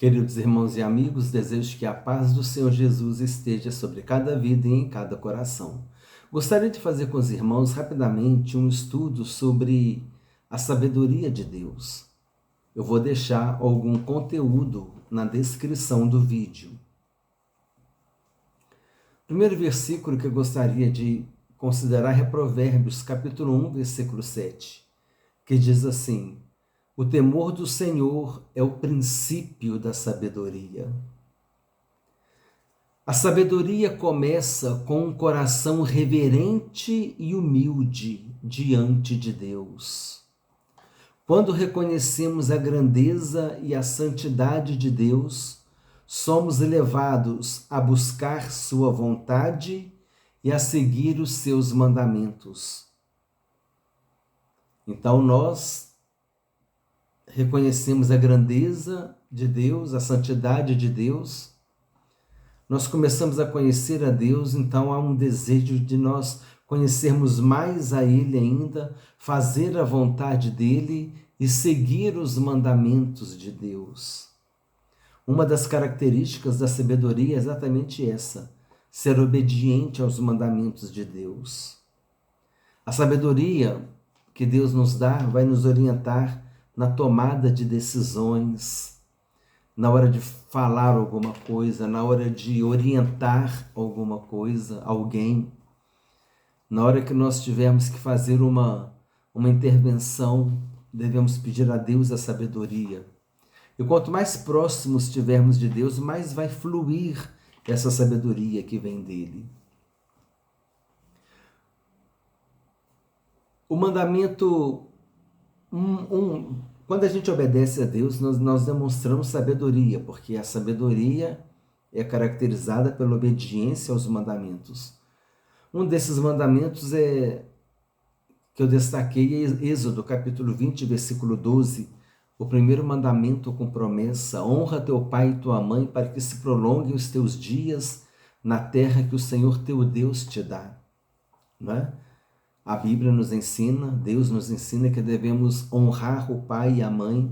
Queridos irmãos e amigos, desejo que a paz do Senhor Jesus esteja sobre cada vida e em cada coração. Gostaria de fazer com os irmãos rapidamente um estudo sobre a sabedoria de Deus. Eu vou deixar algum conteúdo na descrição do vídeo. O primeiro versículo que eu gostaria de considerar é Provérbios, capítulo 1, versículo 7, que diz assim: o temor do Senhor é o princípio da sabedoria. A sabedoria começa com um coração reverente e humilde diante de Deus. Quando reconhecemos a grandeza e a santidade de Deus, somos levados a buscar sua vontade e a seguir os seus mandamentos. Então nós reconhecemos a grandeza de Deus, a santidade de Deus, nós começamos a conhecer a Deus, então há um desejo de nós conhecermos mais a Ele ainda, fazer a vontade dEle e seguir os mandamentos de Deus. Uma das características da sabedoria é exatamente essa, ser obediente aos mandamentos de Deus. A sabedoria que Deus nos dá vai nos orientar na tomada de decisões, na hora de falar alguma coisa, na hora de orientar alguma coisa, alguém, na hora que nós tivermos que fazer uma intervenção, devemos pedir a Deus a sabedoria. E quanto mais próximos estivermos de Deus, mais vai fluir essa sabedoria que vem dele. O mandamento quando a gente obedece a Deus, nós demonstramos sabedoria, porque a sabedoria é caracterizada pela obediência aos mandamentos. Um desses mandamentos que eu destaquei é Êxodo, capítulo 20, versículo 12. O primeiro mandamento com promessa: honra teu pai e tua mãe para que se prolonguem os teus dias na terra que o Senhor teu Deus te dá. Não é? A Bíblia nos ensina, Deus nos ensina que devemos honrar o pai e a mãe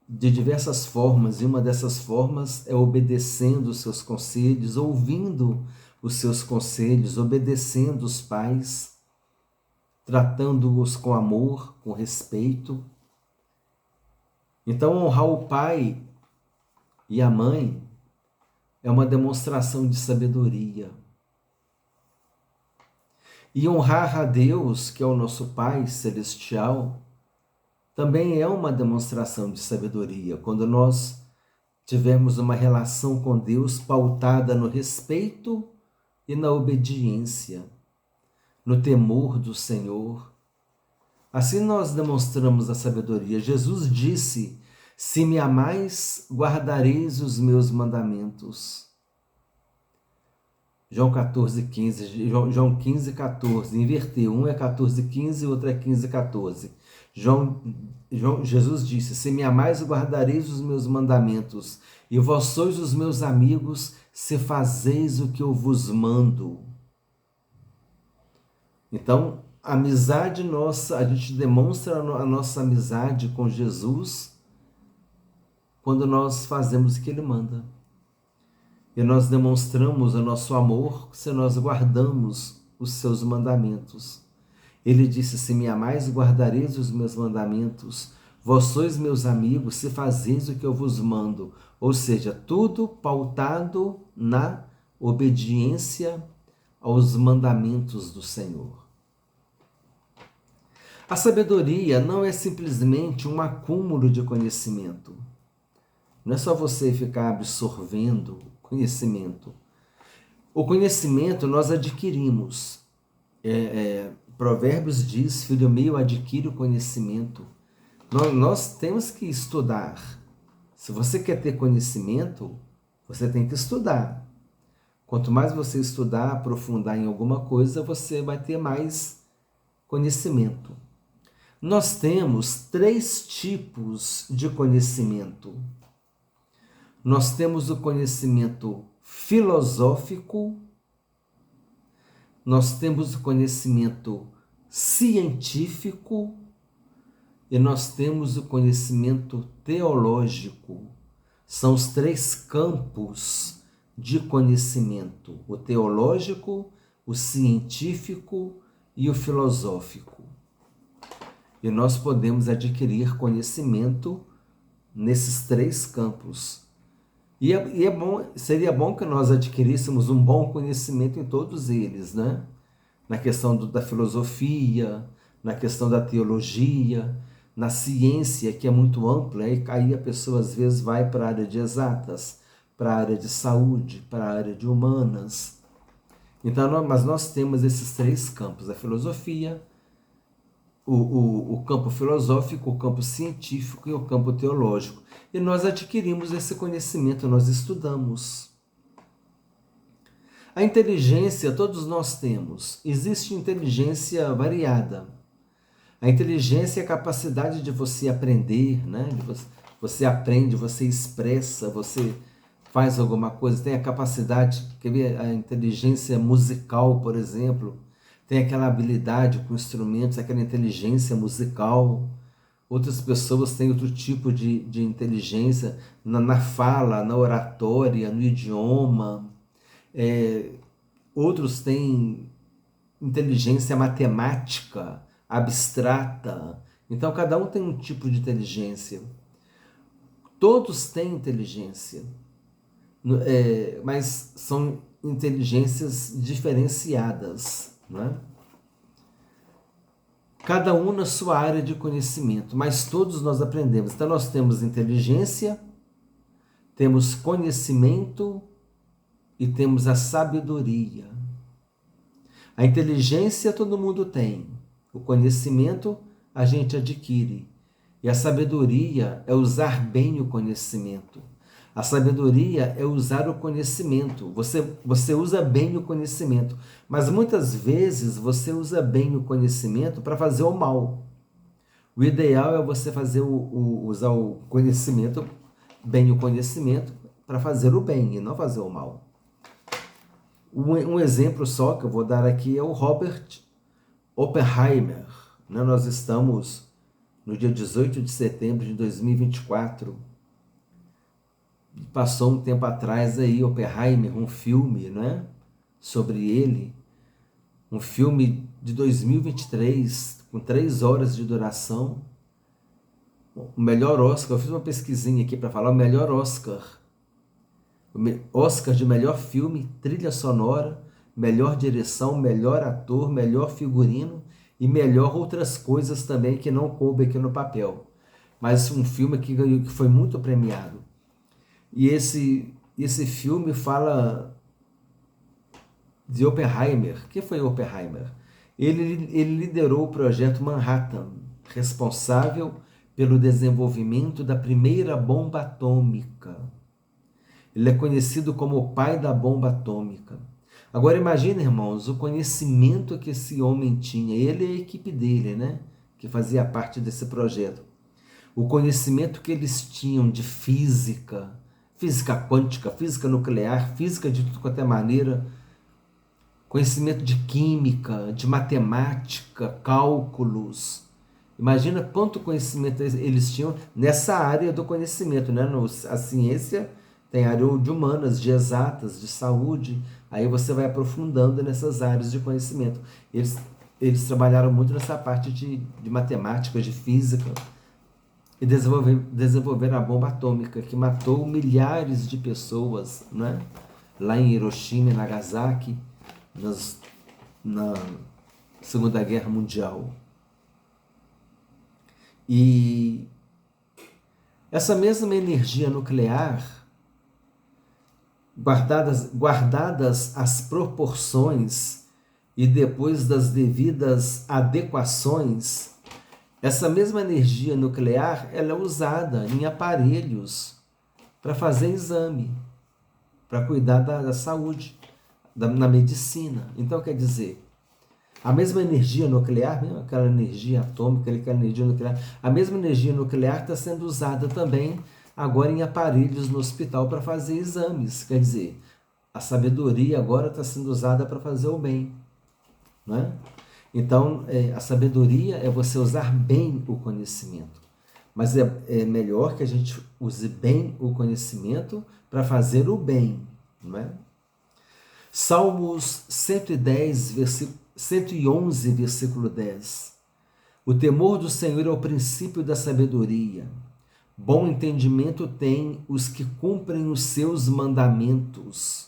de diversas formas, e uma dessas formas é obedecendo os seus conselhos, ouvindo os seus conselhos, obedecendo os pais, tratando-os com amor, com respeito. Então, honrar o pai e a mãe é uma demonstração de sabedoria. E honrar a Deus, que é o nosso Pai Celestial, também é uma demonstração de sabedoria. Quando nós tivermos uma relação com Deus pautada no respeito e na obediência, no temor do Senhor, assim nós demonstramos a sabedoria. Jesus disse: se me amais, guardareis os meus mandamentos. João 14, 15, João 15, 14, inverteu, um é 14, 15 e outro é 15, 14. Jesus disse: se me amais, guardareis os meus mandamentos, e vós sois os meus amigos, se fazeis o que eu vos mando. Então, a amizade nossa, a gente demonstra a nossa amizade com Jesus quando nós fazemos o que Ele manda. E nós demonstramos o nosso amor se nós guardamos os seus mandamentos. Ele disse: se me amais, guardareis os meus mandamentos. Vós sois meus amigos, se fazeis o que eu vos mando. Ou seja, tudo pautado na obediência aos mandamentos do Senhor. A sabedoria não é simplesmente um acúmulo de conhecimento. Não é só você ficar absorvendo conhecimento. O conhecimento nós adquirimos. Provérbios diz: filho meu, adquire o conhecimento. Nós temos que estudar. Se você quer ter conhecimento, você tem que estudar. Quanto mais você estudar, aprofundar em alguma coisa, você vai ter mais conhecimento. Nós temos 3 tipos de conhecimento. Nós temos o conhecimento filosófico, nós temos o conhecimento científico e nós temos o conhecimento teológico. São os três campos de conhecimento: o teológico, o científico e o filosófico. E nós podemos adquirir conhecimento nesses três campos. E é bom, seria bom que nós adquiríssemos um bom conhecimento em todos eles, né? Na questão da filosofia, na questão da teologia, na ciência, que é muito ampla, e aí a pessoa às vezes vai para a área de exatas, para a área de saúde, para a área de humanas. Então, mas nós temos esses três campos: a filosofia, o campo filosófico, o campo científico e o campo teológico. E nós adquirimos esse conhecimento, nós estudamos. A inteligência todos nós temos. Existe inteligência variada. A inteligência é a capacidade de você aprender, né? Você aprende, você expressa, você faz alguma coisa. Tem a capacidade, quer ver, a inteligência musical, por exemplo. Tem aquela habilidade com instrumentos, aquela inteligência musical. Outras pessoas têm outro tipo de inteligência na fala, na oratória, no idioma. Outros têm inteligência matemática, abstrata. Então, cada um tem um tipo de inteligência. Todos têm inteligência, mas são inteligências diferenciadas, não é? Cada um na sua área de conhecimento, mas todos nós aprendemos. Então, nós temos inteligência, temos conhecimento e temos a sabedoria. A inteligência todo mundo tem, o conhecimento a gente adquire. E a sabedoria é usar bem o conhecimento. A sabedoria é usar o conhecimento. Você usa bem o conhecimento, mas muitas vezes você usa bem o conhecimento para fazer o mal. O ideal é você usar o conhecimento, bem o conhecimento, para fazer o bem e não fazer o mal. Um exemplo só que eu vou dar aqui é o Robert Oppenheimer. Nós estamos no dia 18 de setembro de 2024. Passou um tempo atrás aí, Oppenheimer, um filme, né, sobre ele. Um filme de 2023, com 3 horas de duração. O melhor Oscar, eu fiz uma pesquisinha aqui para falar, o melhor Oscar. Oscar de melhor filme, trilha sonora, melhor direção, melhor ator, melhor figurino e melhor outras coisas também que não coube aqui no papel. Mas um filme que foi muito premiado. E esse filme fala de Oppenheimer. Quem foi Oppenheimer? Ele liderou o projeto Manhattan, responsável pelo desenvolvimento da primeira bomba atômica. Ele é conhecido como o pai da bomba atômica. Agora imagine, irmãos, o conhecimento que esse homem tinha, ele e a equipe dele, né, que fazia parte desse projeto. O conhecimento que eles tinham de física, física quântica, física nuclear, física de tudo quanto é maneira, conhecimento de química, de matemática, cálculos. Imagina quanto conhecimento eles tinham nessa área do conhecimento, né? A ciência tem área de humanas, de exatas, de saúde. Aí você vai aprofundando nessas áreas de conhecimento. Eles trabalharam muito nessa parte de matemática, de física. E desenvolveram a bomba atômica, que matou milhares de pessoas, né? Lá em Hiroshima e Nagasaki, na Segunda Guerra Mundial. E essa mesma energia nuclear, guardadas as proporções e depois das devidas adequações, essa mesma energia nuclear ela é usada em aparelhos para fazer exame, para cuidar da saúde, na medicina. Então, quer dizer, a mesma energia nuclear, mesmo aquela energia atômica, aquela energia nuclear, a mesma energia nuclear está sendo usada também agora em aparelhos no hospital para fazer exames. Quer dizer, a sabedoria agora está sendo usada para fazer o bem, não é? Então, a sabedoria é você usar bem o conhecimento. mas é melhor que a gente use bem o conhecimento para fazer o bem, não é? Salmos 111, versículo 10. O temor do Senhor é o princípio da sabedoria. Bom entendimento têm os que cumprem os seus mandamentos.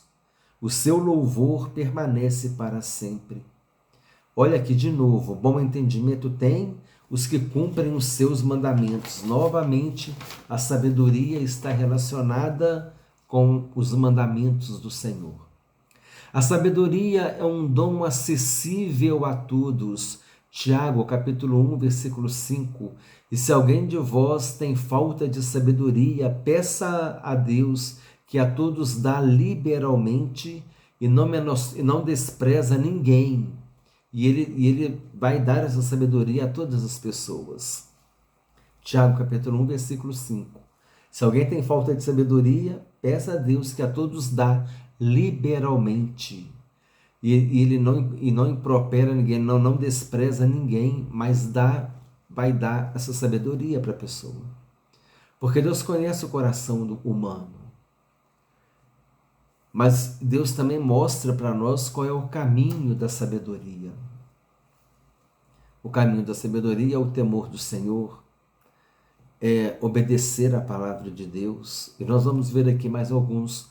O seu louvor permanece para sempre. Olha aqui de novo, bom entendimento tem os que cumprem os seus mandamentos. Novamente, a sabedoria está relacionada com os mandamentos do Senhor. A sabedoria é um dom acessível a todos. Tiago, capítulo 1, versículo 5. E se alguém de vós tem falta de sabedoria, peça a Deus, que a todos dá liberalmente e não despreza ninguém. E ele vai dar essa sabedoria a todas as pessoas. Tiago, capítulo 1, versículo 5. Se alguém tem falta de sabedoria, peça a Deus, que a todos dá liberalmente. E ele não impropera ninguém, não despreza ninguém, mas vai dar essa sabedoria para a pessoa. Porque Deus conhece o coração do humano. Mas Deus também mostra para nós qual é o caminho da sabedoria. O caminho da sabedoria é o temor do Senhor, é obedecer à palavra de Deus. E nós vamos ver aqui mais alguns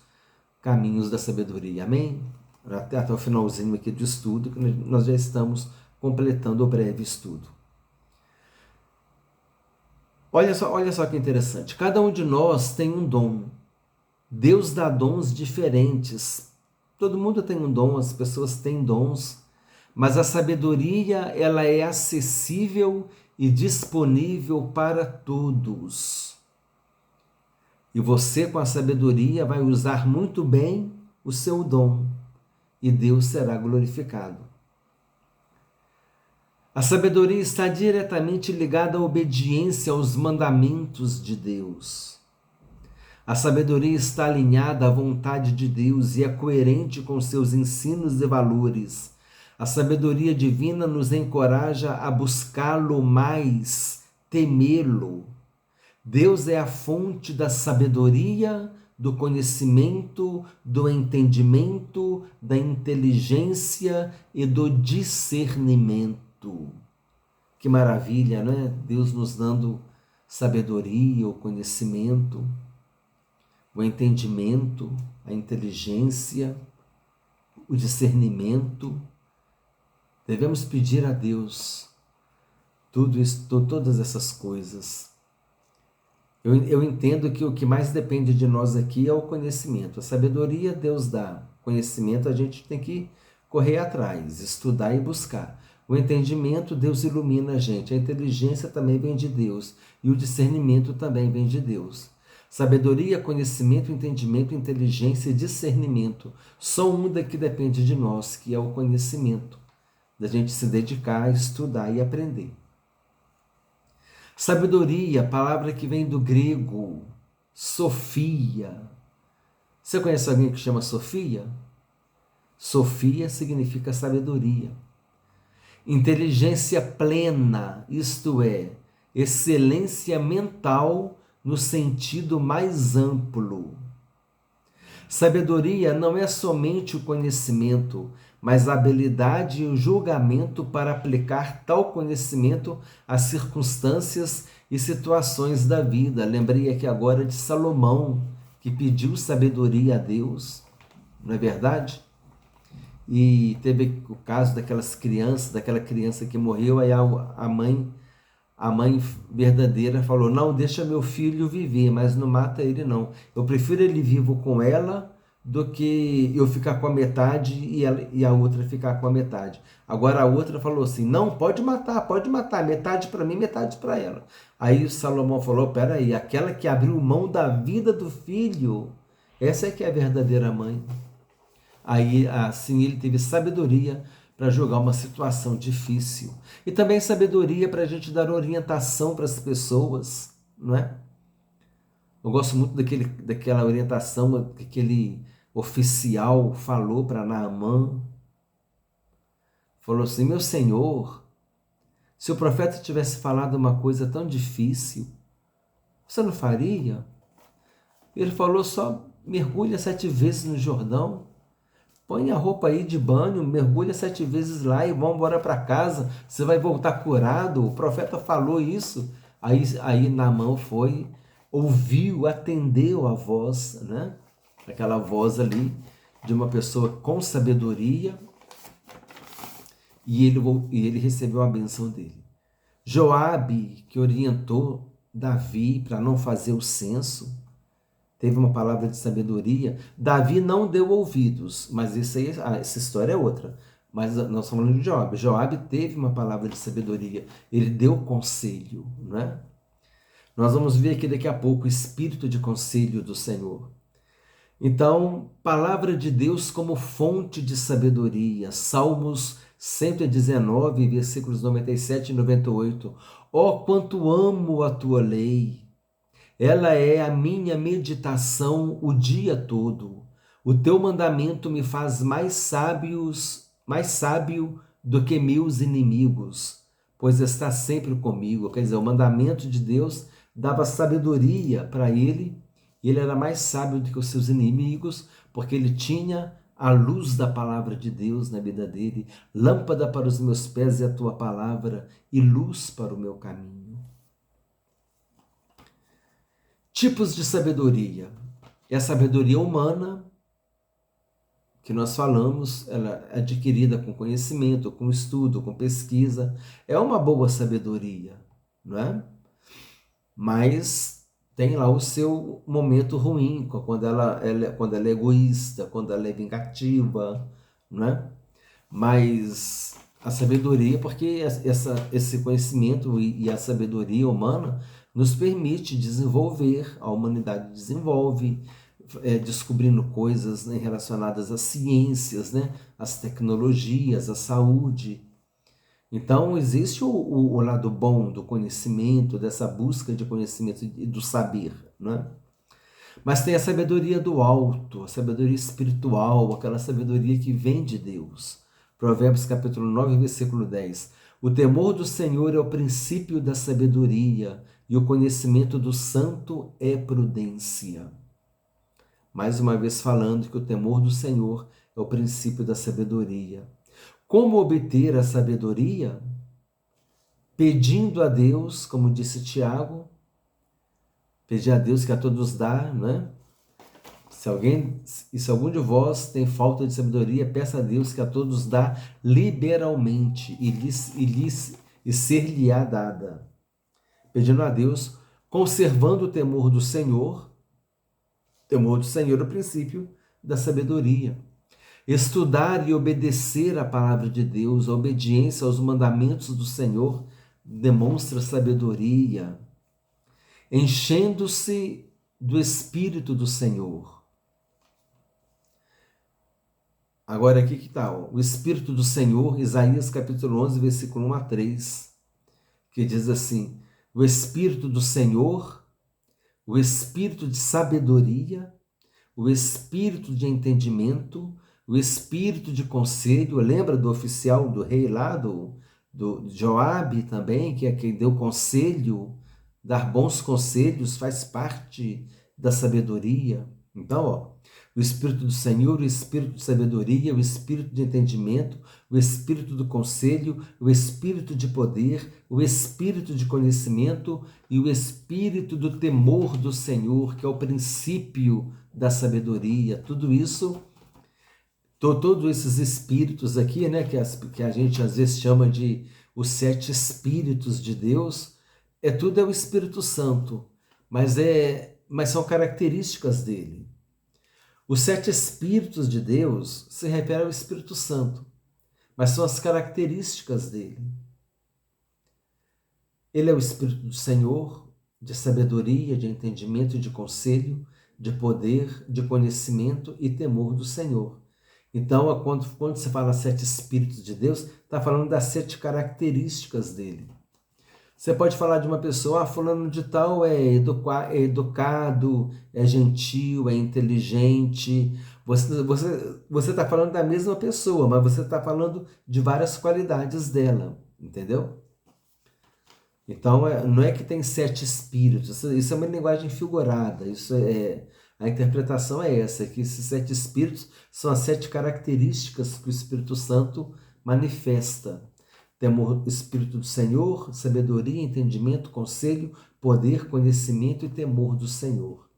caminhos da sabedoria. Amém? Até o finalzinho aqui do estudo, que nós já estamos completando o breve estudo. Olha só que interessante. Cada um de nós tem um dom. Deus dá dons diferentes. Todo mundo tem um dom, as pessoas têm dons, mas a sabedoria, ela é acessível e disponível para todos. E você, com a sabedoria, vai usar muito bem o seu dom, e Deus será glorificado. A sabedoria está diretamente ligada à obediência aos mandamentos de Deus. A sabedoria está alinhada à vontade de Deus e é coerente com seus ensinos e valores. A sabedoria divina nos encoraja a buscá-lo mais, temê-lo. Deus é a fonte da sabedoria, do conhecimento, do entendimento, da inteligência e do discernimento. Que maravilha, né? Deus nos dando sabedoria, o conhecimento, o entendimento, a inteligência, o discernimento. Devemos pedir a Deus tudo isso, todas essas coisas. Eu entendo que o que mais depende de nós aqui é o conhecimento. A sabedoria Deus dá. Conhecimento a gente tem que correr atrás, estudar e buscar. O entendimento Deus ilumina a gente. A inteligência também vem de Deus. E o discernimento também vem de Deus. Sabedoria, conhecimento, entendimento, inteligência e discernimento. Só um daqui depende de nós, que é o conhecimento. Da gente se dedicar, estudar e aprender. Sabedoria, palavra que vem do grego, Sofia. Você conhece alguém que chama Sofia? Sofia significa sabedoria. Inteligência plena, isto é, excelência mental no sentido mais amplo. Sabedoria não é somente o conhecimento, mas a habilidade e o julgamento para aplicar tal conhecimento às circunstâncias e situações da vida. Lembrei aqui agora de Salomão, que pediu sabedoria a Deus, não é verdade? E teve o caso daquela criança que morreu, aí a mãe verdadeira falou: não, deixa meu filho viver, mas não mata ele não. Eu prefiro ele vivo com ela do que eu ficar com a metade e a outra ficar com a metade. Agora a outra falou assim: não, pode matar, metade para mim, metade para ela. Aí o Salomão falou: peraí, aquela que abriu mão da vida do filho, essa é que é a verdadeira mãe. Aí assim ele teve sabedoria para julgar uma situação difícil. E também sabedoria para a gente dar orientação para as pessoas, não é? Eu gosto muito daquela orientação que aquele oficial falou para Naamã. Falou assim: meu senhor, se o profeta tivesse falado uma coisa tão difícil, Você não faria? Ele falou: só mergulha 7 vezes no Jordão, põe a roupa aí de banho, mergulha 7 vezes lá e vamos embora para casa, você vai voltar curado. O profeta falou isso. Aí Naamã foi, ouviu, atendeu a voz, né? Aquela voz ali de uma pessoa com sabedoria, e ele recebeu a benção dele. Joabe, que orientou Davi para não fazer o censo, teve uma palavra de sabedoria. Davi não deu ouvidos, mas essa história é outra. Mas nós estamos falando de Joabe. Joabe teve uma palavra de sabedoria. Ele deu conselho, né? Nós vamos ver aqui daqui a pouco o espírito de conselho do Senhor. Então, palavra de Deus como fonte de sabedoria. Salmos 119, versículos 97 e 98. Ó, quanto amo a tua lei! Ela é a minha meditação o dia todo. O teu mandamento me faz mais sábio do que meus inimigos, pois está sempre comigo. Quer dizer, o mandamento de Deus dava sabedoria para ele, e ele era mais sábio do que os seus inimigos, porque ele tinha a luz da palavra de Deus na vida dele. Lâmpada para os meus pés é a tua palavra e luz para o meu caminho. Tipos de sabedoria. É a sabedoria humana, que nós falamos, ela é adquirida com conhecimento, com estudo, com pesquisa. É uma boa sabedoria, não é? Mas tem lá o seu momento ruim, quando ela é egoísta, quando ela é vingativa, não é? Mas a sabedoria, porque esse conhecimento e a sabedoria humana nos permite desenvolver, a humanidade desenvolve, descobrindo coisas, né, relacionadas às ciências, né, às tecnologias, à saúde. Então, existe o lado bom do conhecimento, dessa busca de conhecimento e do saber, né? Mas tem a sabedoria do alto, a sabedoria espiritual, aquela sabedoria que vem de Deus. Provérbios capítulo 9, versículo 10. O temor do Senhor é o princípio da sabedoria, e o conhecimento do santo é prudência. Mais uma vez falando que o temor do Senhor é o princípio da sabedoria. Como obter a sabedoria? Pedindo a Deus, como disse Tiago, pedir a Deus que a todos dá, né? Se algum de vós tem falta de sabedoria, peça a Deus que a todos dá liberalmente e ser-lhe-á dada. Pedindo a Deus, conservando o temor do Senhor. Temor do Senhor é o princípio da sabedoria. Estudar e obedecer a palavra de Deus, a obediência aos mandamentos do Senhor, demonstra sabedoria. Enchendo-se do Espírito do Senhor. Agora aqui que está, o Espírito do Senhor, Isaías capítulo 11, versículo 1 a 3, que diz assim: o Espírito do Senhor, o Espírito de sabedoria, o Espírito de entendimento, o Espírito de conselho. Lembra do oficial do rei lá, do Joabe também, que é quem deu conselho. Dar bons conselhos faz parte da sabedoria. Então, o Espírito do Senhor, o Espírito de sabedoria, o Espírito de entendimento, o Espírito do conselho, o Espírito de poder, o Espírito de conhecimento e o Espírito do temor do Senhor, que é o princípio da sabedoria. Tudo isso, todos esses espíritos aqui, né, que a gente às vezes chama de os 7 espíritos de Deus, tudo é o Espírito Santo, mas são características dele. Os 7 Espíritos de Deus se referem ao Espírito Santo, mas são as características dele. Ele é o Espírito do Senhor, de sabedoria, de entendimento, de conselho, de poder, de conhecimento e temor do Senhor. Então, quando se fala 7 Espíritos de Deus, está falando das 7 características dele. Você pode falar de uma pessoa, fulano de tal é educado, é gentil, é inteligente. Você está falando da mesma pessoa, mas você está falando de várias qualidades dela, entendeu? Então, não é que tem 7 espíritos, isso é uma linguagem figurada, a interpretação é essa, que esses 7 espíritos são as 7 características que o Espírito Santo manifesta. Temor, Espírito do Senhor, sabedoria, entendimento, conselho, poder, conhecimento e temor do Senhor.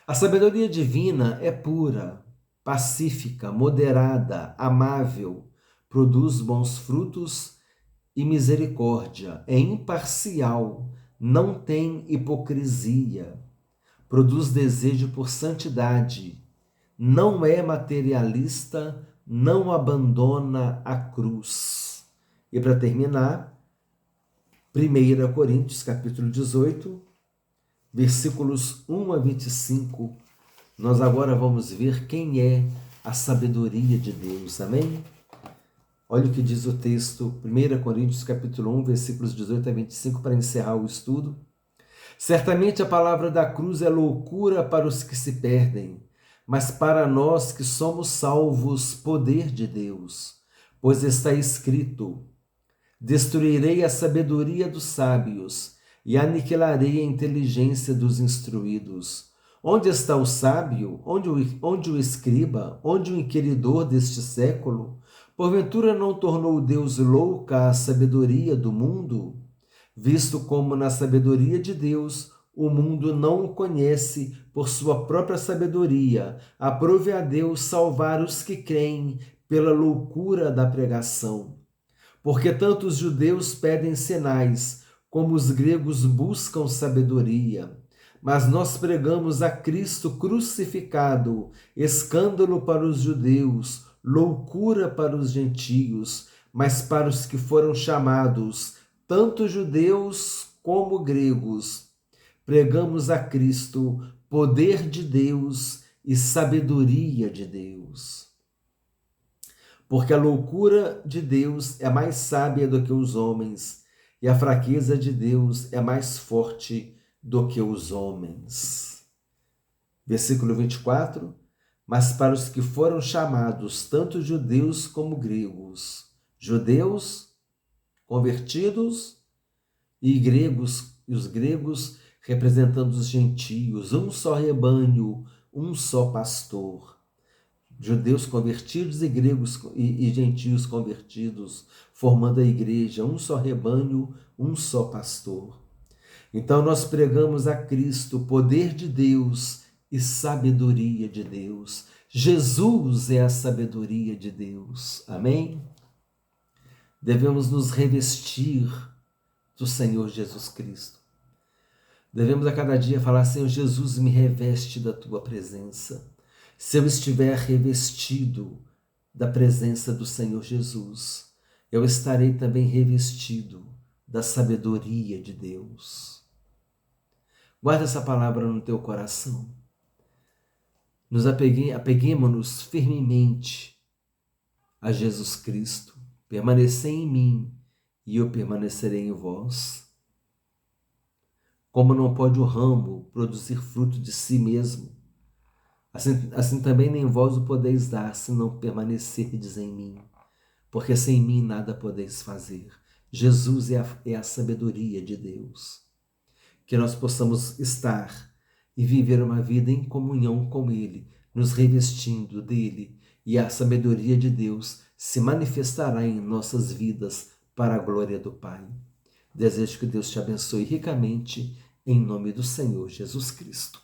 A sabedoria divina é pura, pacífica, moderada, amável, produz bons frutos e misericórdia, é imparcial, não tem hipocrisia, produz desejo por santidade, não é materialista, não abandona a cruz. E para terminar, 1 Coríntios capítulo 18, versículos 1 a 25, nós agora vamos ver quem é a sabedoria de Deus, amém? Olha o que diz o texto, 1 Coríntios capítulo 1, versículos 18 a 25, para encerrar o estudo. Certamente a palavra da cruz é loucura para os que se perdem, mas para nós que somos salvos, poder de Deus. Pois está escrito: destruirei a sabedoria dos sábios e aniquilarei a inteligência dos instruídos. Onde está o sábio? Onde o escriba? Onde o inquiridor deste século? Porventura não tornou Deus louca a sabedoria do mundo? Visto como na sabedoria de Deus o mundo não o conhece por sua própria sabedoria, aprove a Deus salvar os que creem pela loucura da pregação. Porque tanto os judeus pedem sinais, como os gregos buscam sabedoria. Mas nós pregamos a Cristo crucificado, escândalo para os judeus, loucura para os gentios, mas para os que foram chamados, tanto judeus como gregos, pregamos a Cristo, poder de Deus e sabedoria de Deus. Porque a loucura de Deus é mais sábia do que os homens, e a fraqueza de Deus é mais forte do que os homens. Versículo 24. Mas para os que foram chamados, tanto judeus como gregos, judeus convertidos e gregos, e os gregos representando os gentios, um só rebanho, um só pastor. Judeus convertidos e gregos e gentios convertidos, formando a igreja, um só rebanho, um só pastor. Então nós pregamos a Cristo, poder de Deus e sabedoria de Deus. Jesus é a sabedoria de Deus. Amém? Devemos nos revestir do Senhor Jesus Cristo. Devemos a cada dia falar: Senhor Jesus, me reveste da tua presença. Se eu estiver revestido da presença do Senhor Jesus, eu estarei também revestido da sabedoria de Deus. Guarda essa palavra no teu coração. Apeguemo-nos firmemente a Jesus Cristo. Permanecei em mim e eu permanecerei em vós. Como não pode o ramo produzir fruto de si mesmo, assim também nem vós o podeis dar, se não permanecerdes em mim, porque sem mim nada podeis fazer. Jesus é a sabedoria de Deus. Que nós possamos estar e viver uma vida em comunhão com Ele, nos revestindo dele, e a sabedoria de Deus se manifestará em nossas vidas para a glória do Pai. Desejo que Deus te abençoe ricamente, em nome do Senhor Jesus Cristo.